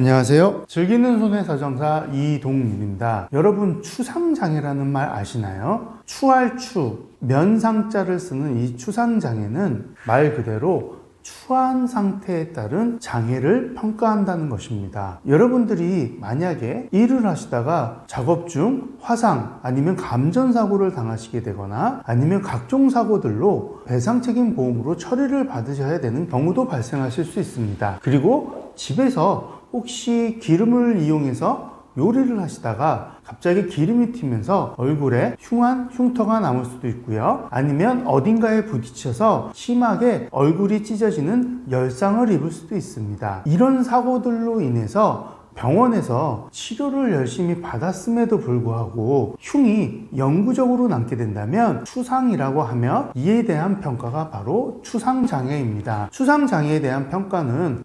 안녕하세요. 즐기는 손의 서정사 이동윤입니다. 여러분 추상장애라는 말 아시나요? 추할 추, 면상자를 쓰는 이 추상장애는 말 그대로 추한 상태에 따른 장애를 평가한다는 것입니다. 여러분들이 만약에 일을 하시다가 작업 중 화상 아니면 감전사고를 당하시게 되거나 아니면 각종 사고들로 배상책임보험으로 처리를 받으셔야 되는 경우도 발생하실 수 있습니다. 그리고 집에서 혹시 기름을 이용해서 요리를 하시다가 갑자기 기름이 튀면서 얼굴에 흉한 흉터가 남을 수도 있고요. 아니면 어딘가에 부딪혀서 심하게 얼굴이 찢어지는 열상을 입을 수도 있습니다. 이런 사고들로 인해서 병원에서 치료를 열심히 받았음에도 불구하고 흉이 영구적으로 남게 된다면 추상이라고 하며 이에 대한 평가가 바로 추상장애입니다. 추상장애에 대한 평가는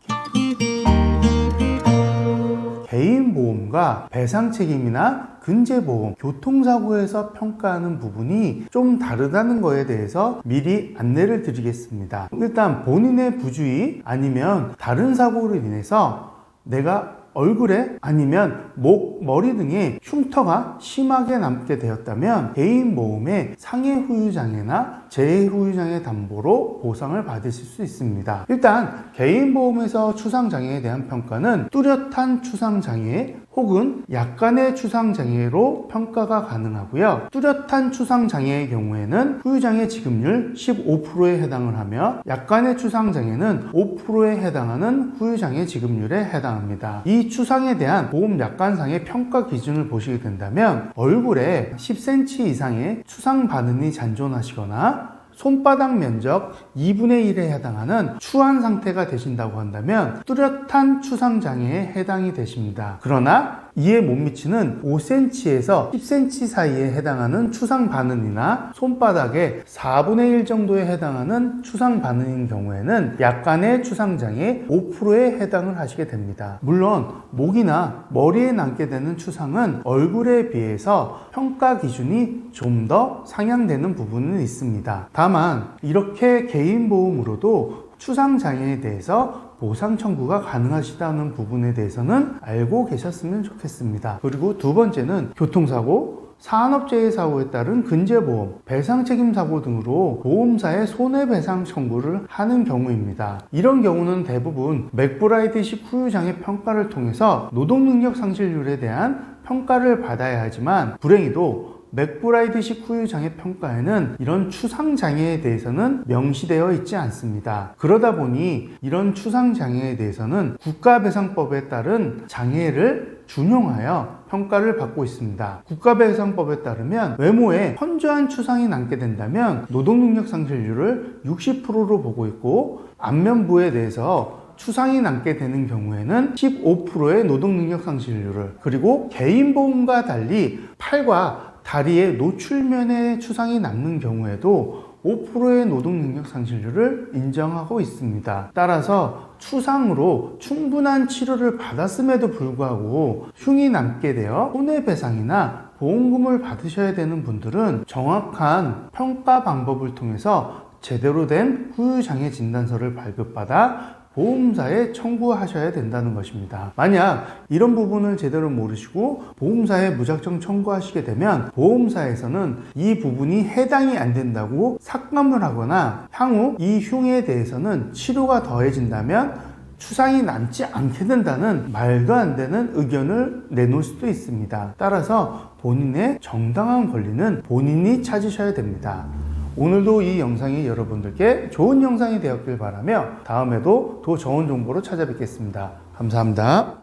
개인보험과 배상책임이나 근제보험, 교통사고에서 평가하는 부분이 좀 다르다는 거에 대해서 미리 안내를 드리겠습니다. 일단 본인의 부주의 아니면 다른 사고로 인해서 내가 얼굴에 아니면 목, 머리 등의 흉터가 심하게 남게 되었다면 개인보험의 상해후유장애나 재해후유장애 담보로 보상을 받으실 수 있습니다. 일단 개인보험에서 추상장애에 대한 평가는 뚜렷한 추상장애 혹은 약간의 추상장애로 평가가 가능하고요. 뚜렷한 추상장애의 경우에는 후유장애 지급률 15%에 해당을 하며 약간의 추상장애는 5%에 해당하는 후유장애 지급률에 해당합니다. 이 추상에 대한 보험 약관상의 평가 기준을 보시게 된다면 얼굴에 10cm 이상의 추상 반응이 잔존하시거나 손바닥 면적 2분의 1에 해당하는 추한 상태가 되신다고 한다면 뚜렷한 추상장애에 해당이 되십니다. 그러나 이에 못 미치는 5cm에서 10cm 사이에 해당하는 추상 반응이나 손바닥의 4분의 1 정도에 해당하는 추상 반응인 경우에는 약간의 추상장애 5%에 해당을 하시게 됩니다. 물론 목이나 머리에 남게 되는 추상은 얼굴에 비해서 평가 기준이 좀 더 상향되는 부분은 있습니다. 다만 이렇게 개인보험으로도 추상장애에 대해서 보상 청구가 가능하시다는 부분에 대해서는 알고 계셨으면 좋겠습니다. 그리고 두 번째는 교통사고, 산업재해 사고에 따른 근제보험, 배상책임사고 등으로 보험사에 손해배상 청구를 하는 경우입니다. 이런 경우는 대부분 맥브라이드식 후유장애 평가를 통해서 노동능력 상실률에 대한 평가를 받아야 하지만 불행히도 맥브라이드식 후유장애 평가에는 이런 추상장애에 대해서는 명시되어 있지 않습니다. 그러다 보니 이런 추상장애에 대해서는 국가배상법에 따른 장애를 준용하여 평가를 받고 있습니다. 국가배상법에 따르면 외모에 현저한 추상이 남게 된다면 노동능력 상실률을 60%로 보고 있고 안면부에 대해서 추상이 남게 되는 경우에는 15%의 노동능력 상실률을, 그리고 개인보험과 달리 팔과 다리의 노출면에 추상이 남는 경우에도 5%의 노동능력 상실률을 인정하고 있습니다. 따라서 추상으로 충분한 치료를 받았음에도 불구하고 흉이 남게 되어 손해배상이나 보험금을 받으셔야 되는 분들은 정확한 평가 방법을 통해서 제대로 된 후유장애 진단서를 발급받아 보험사에 청구하셔야 된다는 것입니다. 만약 이런 부분을 제대로 모르시고 보험사에 무작정 청구하시게 되면 보험사에서는 이 부분이 해당이 안 된다고 삭감을 하거나 향후 이 흉에 대해서는 치료가 더해진다면 추상이 남지 않게 된다는 말도 안 되는 의견을 내놓을 수도 있습니다. 따라서 본인의 정당한 권리는 본인이 찾으셔야 됩니다. 오늘도 이 영상이 여러분들께 좋은 영상이 되었길 바라며 다음에도 더 좋은 정보로 찾아뵙겠습니다. 감사합니다.